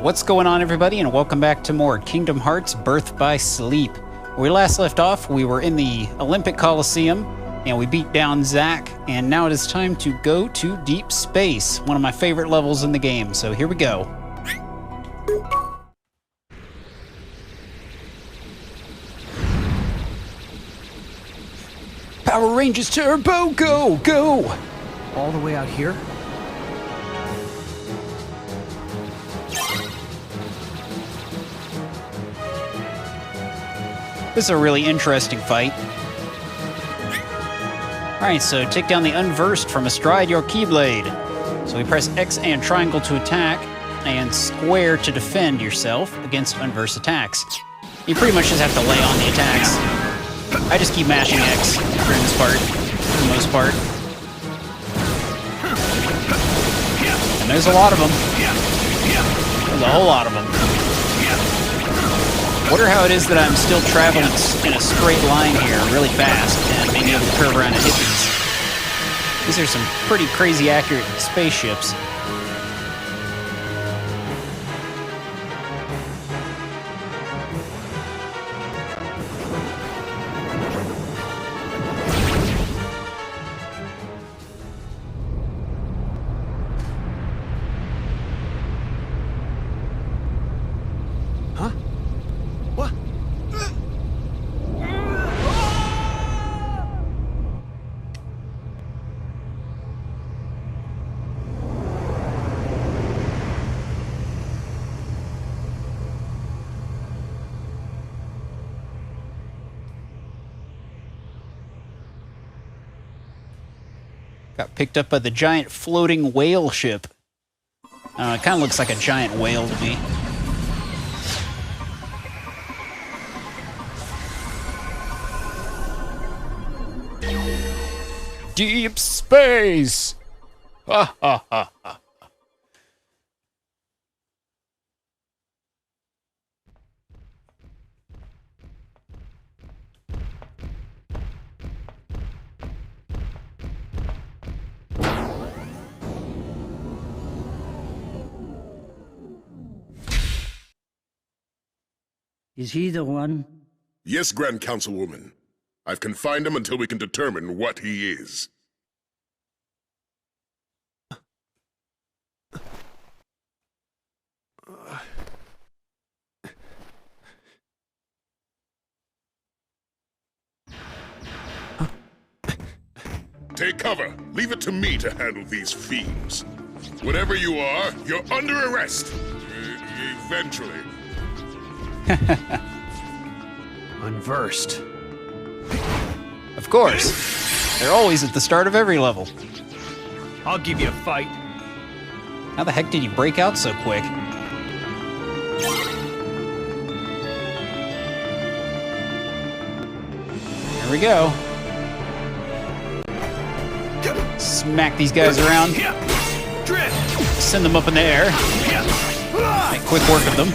What's going on, everybody, and welcome back to more Kingdom Hearts Birth by Sleep. When we last left off, we were in the Olympic Coliseum, and we beat down Zack, and now it is time to go to deep space, one of my favorite levels in the game, so here we go. Power Rangers Turbo, go, go! All the way out here? This is a really interesting fight. Alright, so take down the unversed from astride your Keyblade. So we press X and triangle to attack, and square to defend yourself against unversed attacks. You pretty much just have to lay on the attacks. I just keep mashing X during this part, for the most part. And there's a lot of them. There's a whole lot of them. Wonder how it is that I'm still traveling in a straight line here really fast and being able to curve around and hit these. These are some pretty crazy accurate spaceships. Got picked up by the giant floating whale ship. It kind of looks like a giant whale to me. Deep space! Ha ha ha ha. Is he the one? Yes, Grand Councilwoman. I've confined him until we can determine what he is. Take cover. Leave it to me to handle these fiends. Whatever you are, you're under arrest. Eventually. Unversed. Of course. They're always at the start of every level. I'll give you a fight. How the heck did you break out so quick? There we go. Smack these guys around. Send them up in the air. Make quick work of them.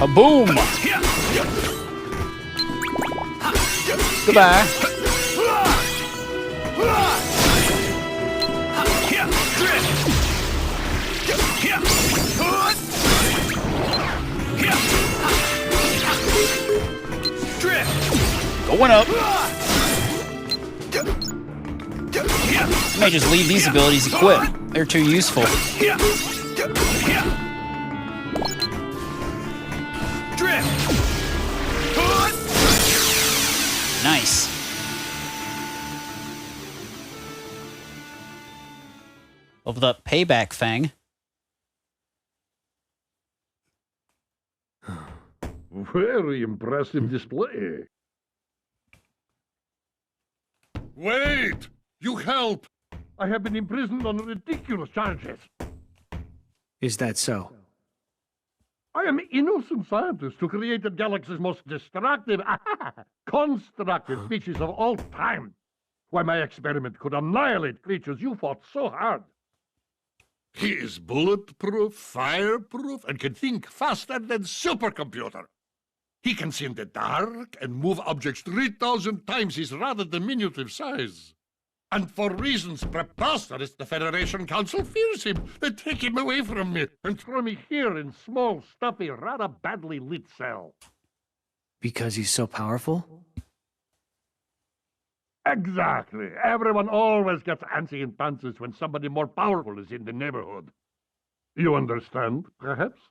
Kaboom! Goodbye. Going up. I may just leave these abilities equipped. They're too useful. Nice. Leveled up Payback Fang. Very impressive display. Wait! You help! I have been imprisoned on ridiculous charges. Is that so? I am innocent scientist who created the galaxy's most destructive, constructive species of all time. Why, my experiment could annihilate creatures you fought so hard. He is bulletproof, fireproof, and can think faster than supercomputer. He can see in the dark and move objects 3,000 times his rather diminutive size. And for reasons preposterous, the Federation Council fears him. They take him away from me and throw me here in small, stuffy, rather badly lit cell. Because he's so powerful? Exactly. Everyone always gets antsy in pantsy when somebody more powerful is in the neighborhood. You understand, perhaps?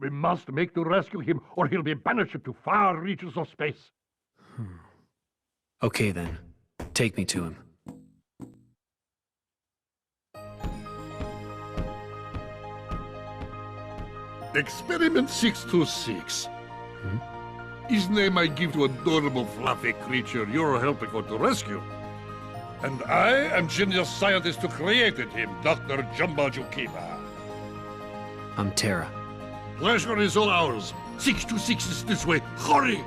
We must make to rescue him, or he'll be banished to far reaches of space. Okay then. Take me to him. Experiment 626. His name I give to adorable fluffy creature you're helping for to rescue. And I am genius scientist who created him, Dr. Jumba Jukiba. I'm Terra. Pleasure is all ours. 626 is this way. Hurry!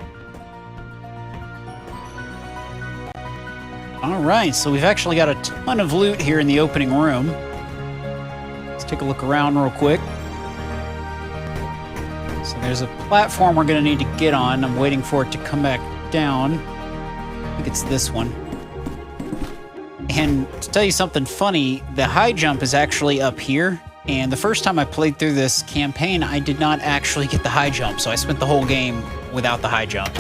All right, so we've actually got a ton of loot here in the opening room. Let's take a look around real quick. So there's a platform we're going to need to get on. I'm waiting for it to come back down. I think it's this one. And to tell you something funny, the high jump is actually up here. And the first time I played through this campaign, I did not actually get the high jump. So I spent the whole game without the high jump.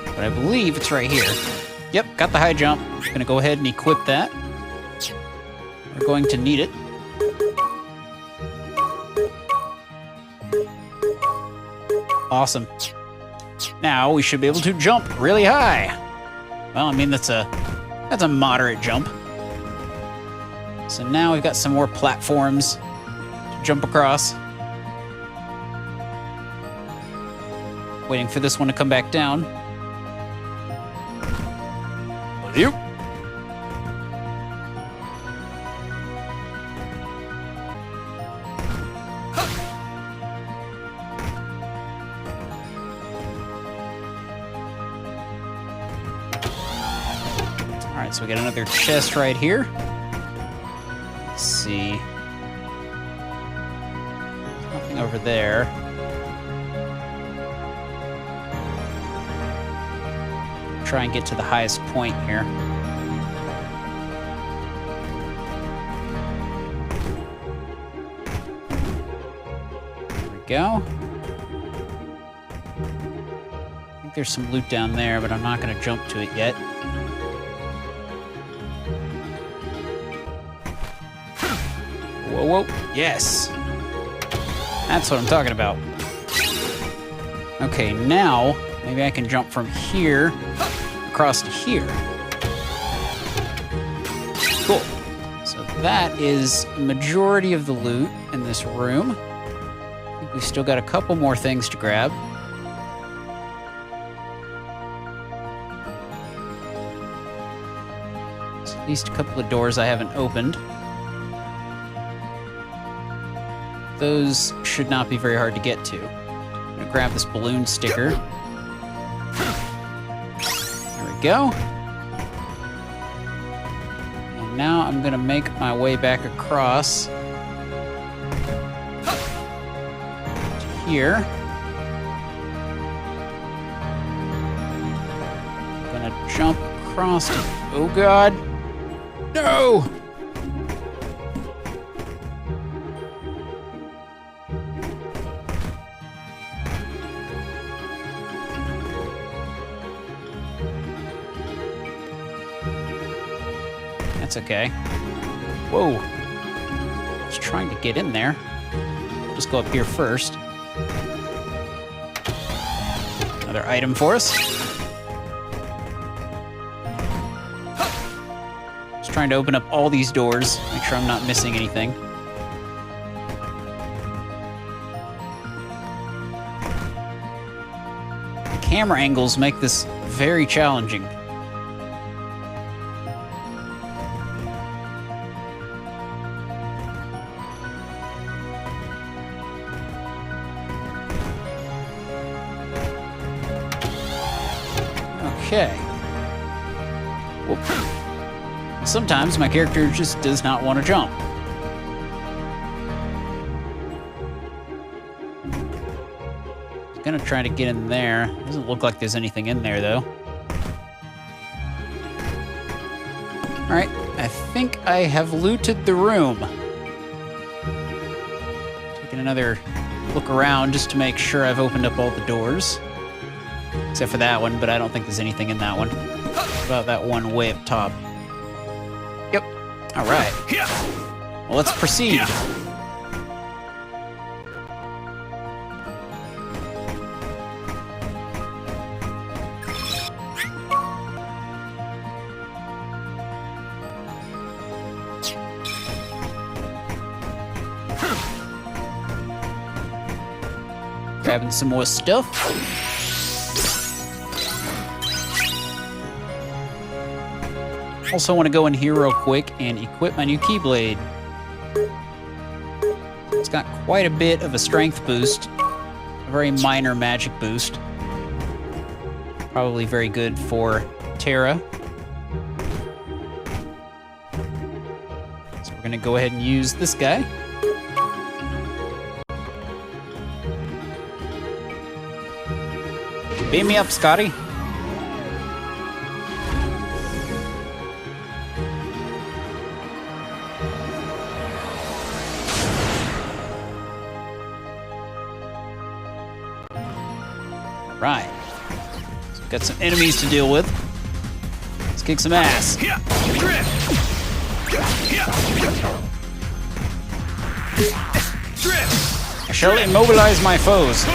But I believe it's right here. Yep, got the high jump. Gonna go ahead and equip that. We're going to need it. Awesome. Now we should be able to jump really high. Well, I mean, that's a moderate jump. So now we've got some more platforms to jump across. Waiting for this one to come back down. With you. Alright, so we got another chest right here. Let's see. There's nothing over there. Try and get to the highest point here. There we go. I think there's some loot down there, but I'm not going to jump to it yet. Whoa, whoa. Yes. That's what I'm talking about. Okay, now maybe I can jump from here across to here. Cool. So that is the majority of the loot in this room. I think we've still got a couple more things to grab. So at least a couple of doors I haven't opened. Those should not be very hard to get to. I'm gonna grab this balloon sticker. There we go. And now I'm gonna make my way back across to here. I'm gonna jump across to... Oh God! No! That's okay. Whoa. I was trying to get in there. Just go up here first. Another item for us. Just trying to open up all these doors. Make sure I'm not missing anything. The camera angles make this very challenging. Okay. Well, sometimes my character just does not want to jump. Gonna try to get in there. Doesn't look like there's anything in there, though. Alright, I think I have looted the room. Taking another look around just to make sure I've opened up all the doors. Except for that one, but I don't think there's anything in that one. About that one way up top. Yep. Alright. Well, let's proceed. Grabbing some more stuff. Also want to go in here real quick and equip my new Keyblade. It's got quite a bit of a strength boost. A very minor magic boost. Probably very good for Terra. So we're going to go ahead and use this guy. Beam me up, Scotty. Right. So got some enemies to deal with. Let's kick some ass. I shall immobilize my foes.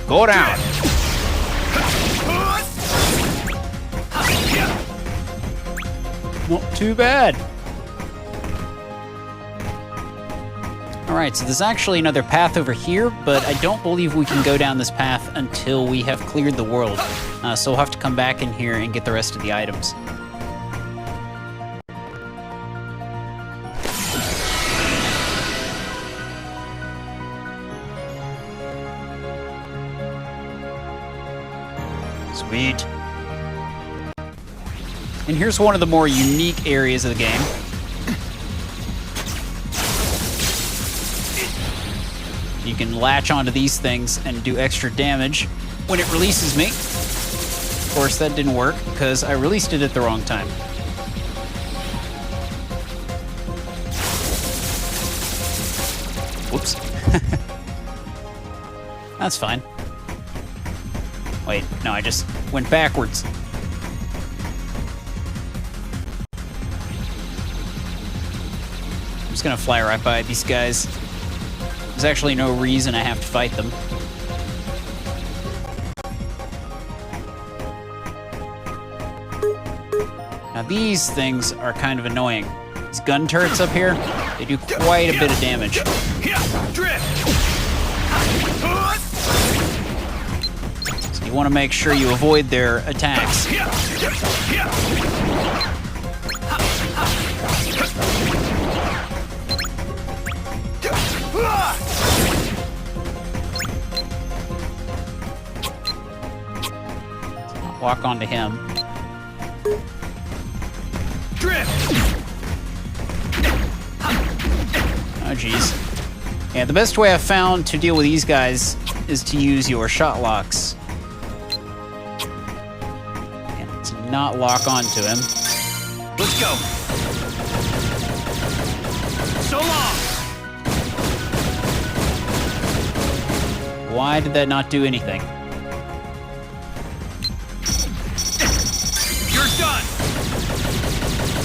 Go down. Not too bad. Alright, so there's actually another path over here, but I don't believe we can go down this path until we have cleared the world. So we'll have to come back in here and get the rest of the items. Sweet. And here's one of the more unique areas of the game. You can latch onto these things and do extra damage when it releases me. Of course, that didn't work because I released it at the wrong time. Whoops. That's fine. Wait, no, I just went backwards. I'm just gonna fly right by these guys. There's actually no reason I have to fight them. Now these things are kind of annoying. These gun turrets up here, they do quite a bit of damage. So you want to make sure you avoid their attacks. Walk onto him. Oh, jeez. Yeah, the best way I've found to deal with these guys is to use your shot locks. And to not lock onto him. Let's go. So long. Why did that not do anything? You're done.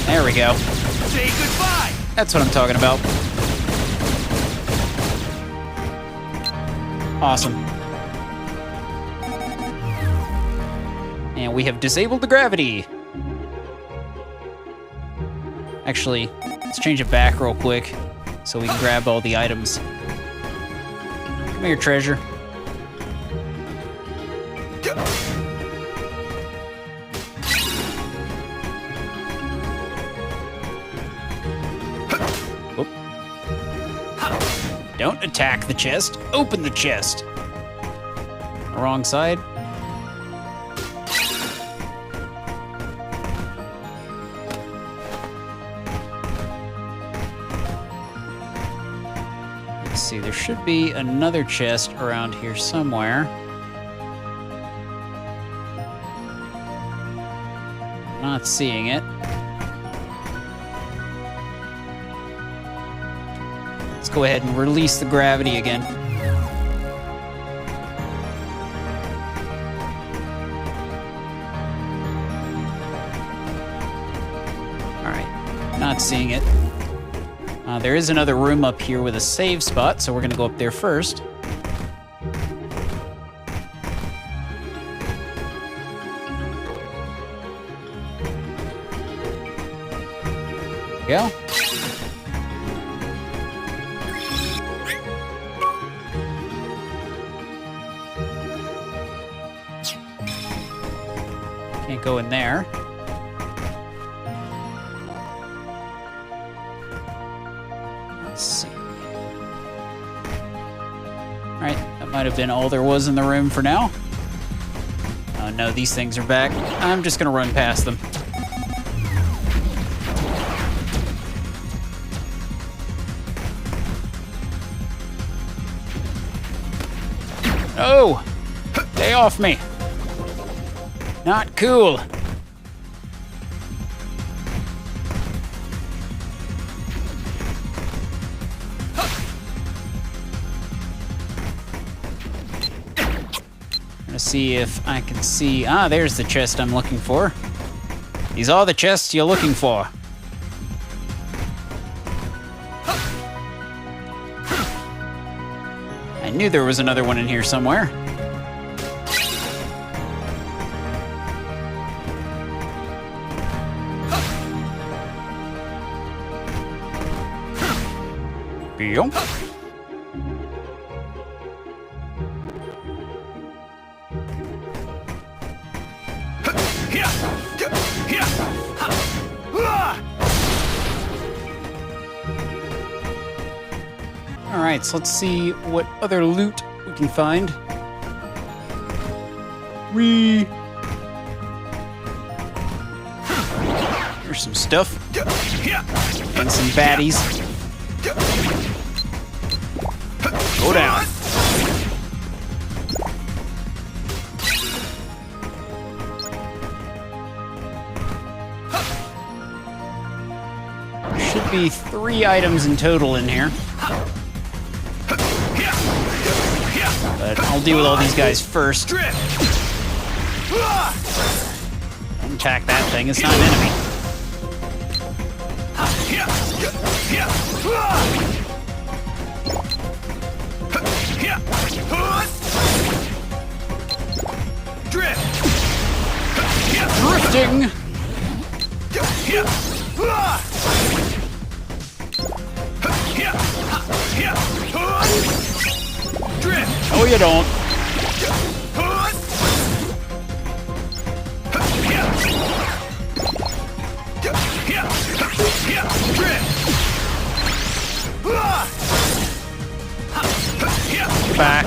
There we go. Say goodbye. That's what I'm talking about. Awesome. And we have disabled the gravity. Actually, let's change it back real quick so we can grab all the items. Come here, treasure. Don't attack the chest. Open the chest. Wrong side. Let's see, there should be another chest around here somewhere. Not seeing it. Let's go ahead and release the gravity again. Alright, not seeing it. There is another room up here with a save spot, so we're gonna go up there first. There we go. Can't go in there. Let's see. Alright, that might have been all there was in the room for now. Oh no, these things are back. I'm just gonna run past them. Oh! Stay off me! Not cool! I'm gonna see if I can see... Ah, there's the chest I'm looking for. These are the chests you're looking for. I knew there was another one in here somewhere. Yum. Alright, so let's see what other loot we can find. Here's some stuff. And some baddies. Go down. There should be 3 items in total in here. But I'll deal with all these guys first. Don't attack that thing, it's not an enemy. Drifting! Oh, you don't. Back.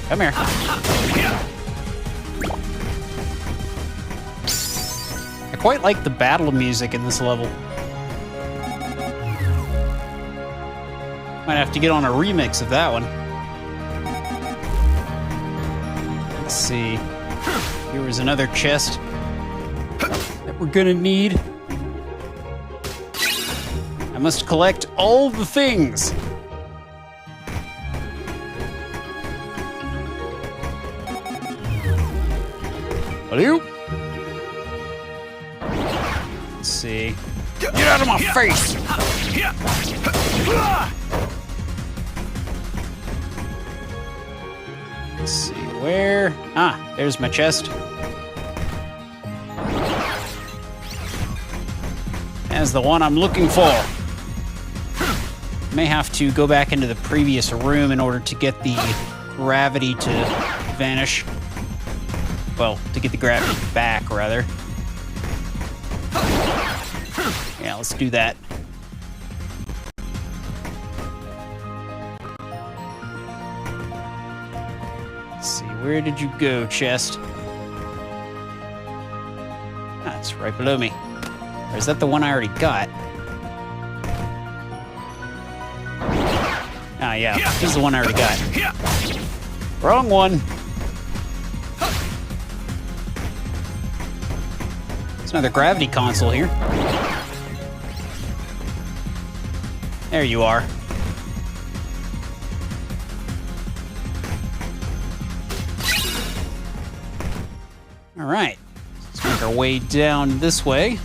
Come here. I quite like the battle music in this level. Might have to get on a remix of that one. Let's see. Here was another chest that we're gonna need. I must collect all the things. Hello? Let's see. Get out of my face! Let's see, where? Ah, there's my chest. That's the one I'm looking for. May have to go back into the previous room in order to get the gravity to vanish. Well, to get the gravity back, rather. Yeah, let's do that. Let's see, where did you go, chest? Ah, it's right below me. Or is that the one I already got? Ah, yeah, this is the one I already got. Wrong one. There's another gravity console here. There you are. All right, let's make our way down this way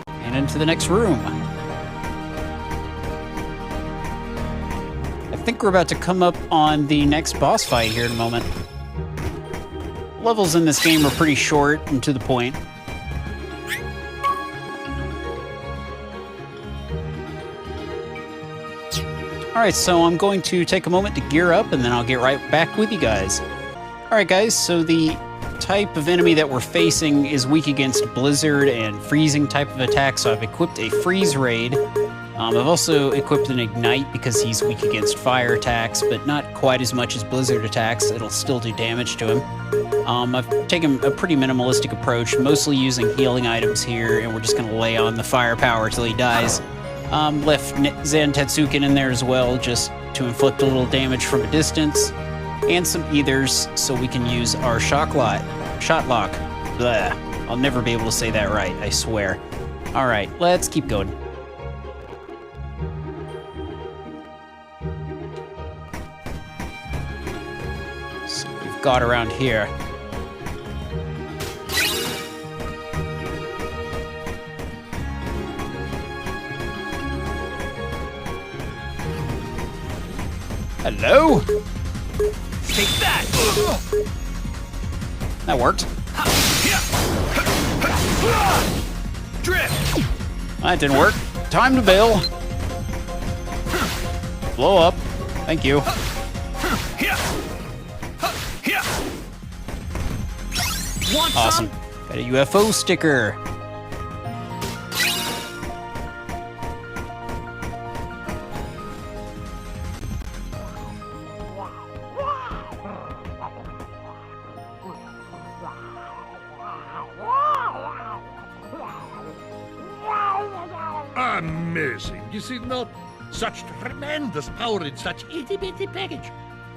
and into the next room. I think we're about to come up on the next boss fight here in a moment. Levels in this game are pretty short and to the point. All right, so I'm going to take a moment to gear up and then I'll get right back with you guys. All right, guys, so the type of enemy that we're facing is weak against blizzard and freezing type of attacks, so I've equipped a freeze raid. I've also equipped an ignite because he's weak against fire attacks, but not quite as much as blizzard attacks. It'll still do damage to him. I've taken a pretty minimalistic approach, mostly using healing items here, and we're just going to lay on the firepower till he dies. Left Zen Tetsuken in there as well, just to inflict a little damage from a distance, and some ethers so we can use our shot lock. Blah. I'll never be able to say that right, I swear. All right, let's keep going. So we've got around here. Hello? Take that! That worked. Drift! That didn't work. Time to bail. Blow up. Thank you. Want Awesome. some? Got a UFO sticker. Amazing, is it not? Such tremendous power in such itty-bitty package.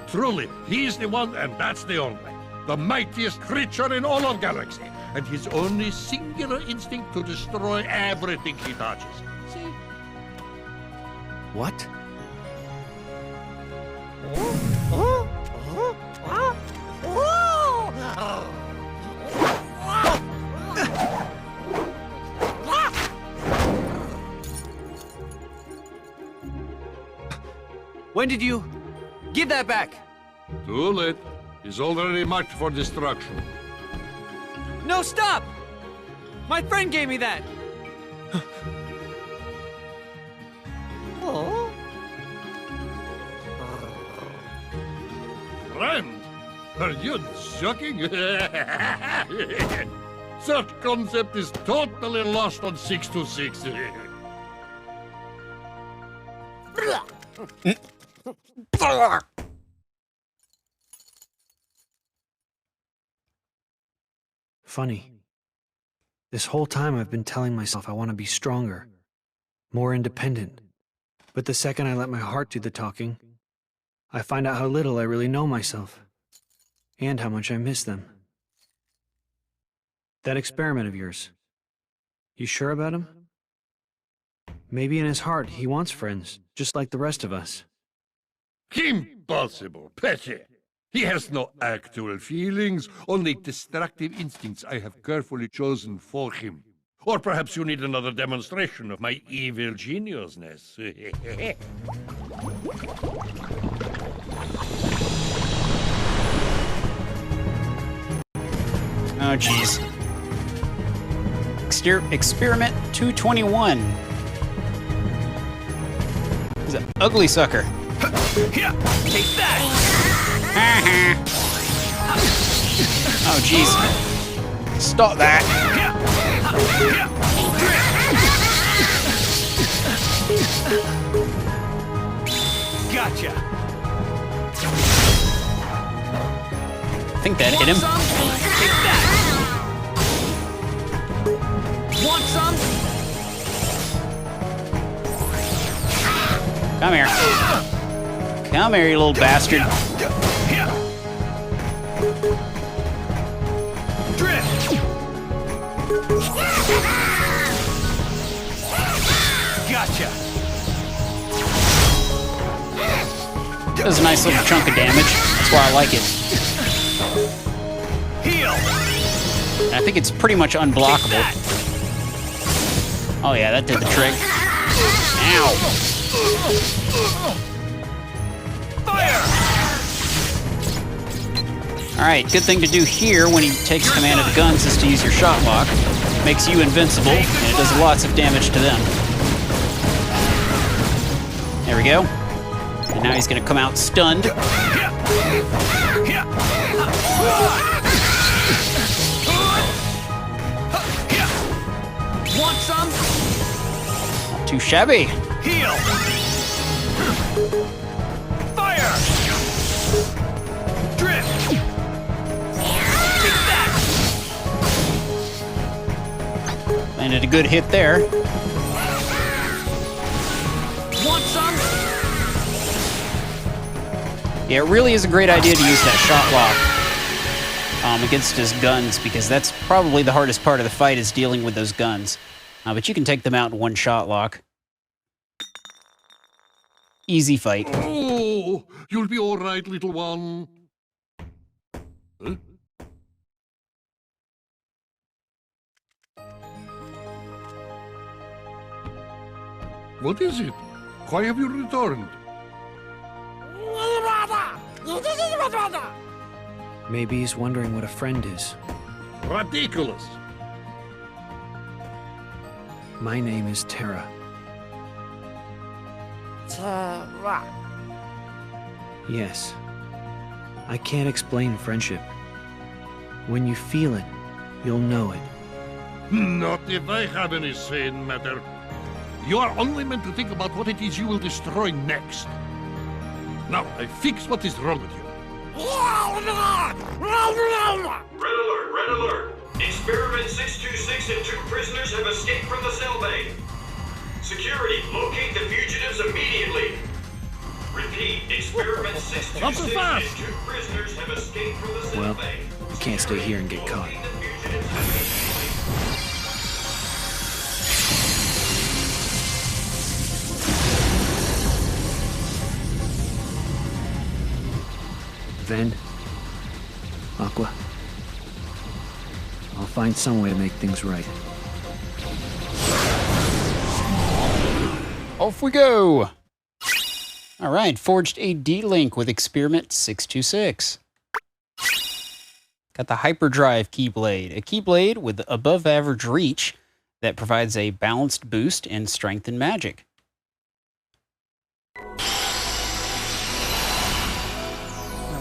Truly, he's the one and that's the only. The mightiest creature in all of galaxy, and his only singular instinct to destroy everything he touches. See? What? When did you... Give that back! Too late. He's already marked for destruction. No, stop! My friend gave me that! Friend? Are you joking? Such concept is totally lost on 626. Funny. This whole time I've been telling myself I want to be stronger, more independent. But the second I let my heart do the talking, I find out how little I really know myself, and how much I miss them. That experiment of yours, you sure about him? Maybe in his heart he wants friends, just like the rest of us. Impossible, Petty. He has no actual feelings, only destructive instincts I have carefully chosen for him. Or perhaps you need another demonstration of my evil geniusness. Oh, jeez. Experiment 221. He's an ugly sucker. Take that! Oh, jeez. Stop that. Gotcha. I think that hit him. Some? Take that. Want some? Come here. Come here, you little bastard. Drift. Gotcha. Does a nice little chunk of damage. That's why I like it. Heal. And I think it's pretty much unblockable. Oh yeah, that did the trick. Ow. Fire. Alright, good thing to do here when he takes command of the guns is to use your shot lock. Makes you invincible, and it does lots of damage to them. There we go. And now he's gonna come out stunned. Want some? Not too shabby. Heal. Fire. Drift. Take that. Landed a good hit there. Want some? Yeah, it really is a great idea to use that shot lock against his guns, because that's probably the hardest part of the fight is dealing with those guns. But you can take them out in one shot lock. Easy fight. Oh, you'll be all right, little one. Huh? What is it? Why have you returned? Maybe he's wondering what a friend is. Ridiculous. My name is Terra. Terra. Yes. I can't explain friendship. When you feel it, you'll know it. Not if I have any say in matter. You are only meant to think about what it is you will destroy next. Now, I fix what is wrong with you. Red alert, red alert. Experiment 626 and 2 prisoners have escaped from the cell bay. Security, locate the fugitives immediately. Repeat, experiment 626 Not so fast. and 2 prisoners have escaped from the cell Well, bay. we can't stay here and get caught. Locate the fugitives immediately. Ven, Aqua, I'll find some way to make things right. Off we go! Alright, forged a D-Link with Experiment 626. Got the Hyperdrive Keyblade, a Keyblade with above-average reach that provides a balanced boost in strength and magic.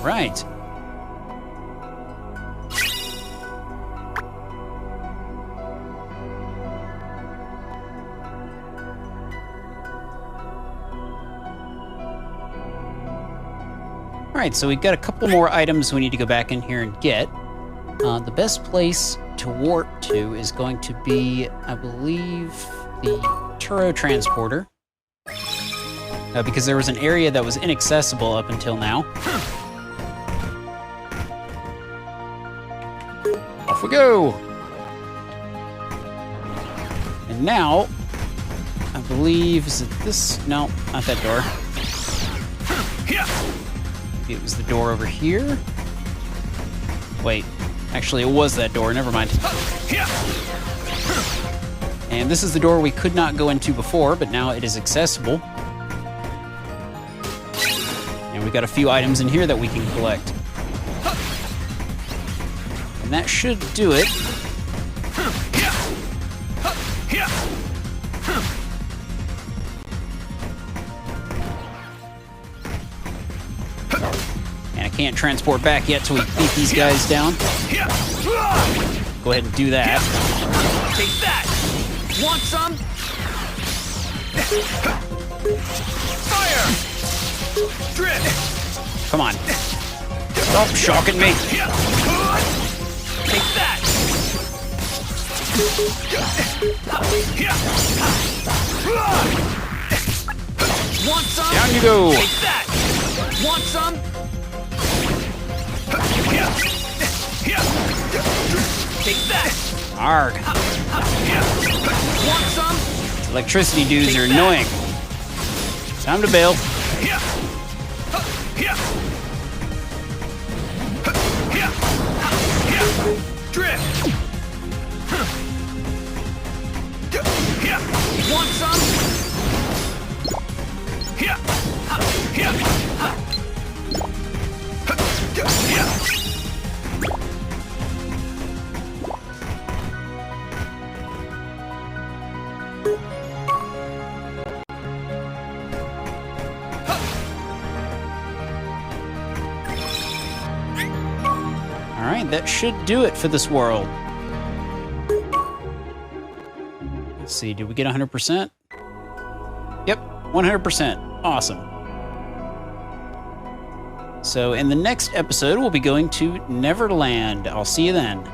Alright. Alright, so we've got a couple more items we need to go back in here and get. The best place to warp to is going to be, I believe, the Turo Transporter. Because there was an area that was inaccessible up until now. Off we go! And now, I believe, is it this? No, not that door. It was the door over here. Wait, actually it was that door, never mind. And this is the door we could not go into before, but now it is accessible. And we've got a few items in here that we can collect. And that should do it. And a Can't transport back yet till we beat these guys down. Go ahead and do that. Take that! Want some? Fire! Drift! Come on. Stop shocking me. Take that! Want some? Down you go. Take that! Want some? Take that! Arg. Want some? Electricity dudes are annoying. Time to bail. Drift! Want some? All right, that should do it for this world. Let's see, did we get 100%? Yep, 100%. Awesome. So in the next episode, we'll be going to Neverland. I'll see you then.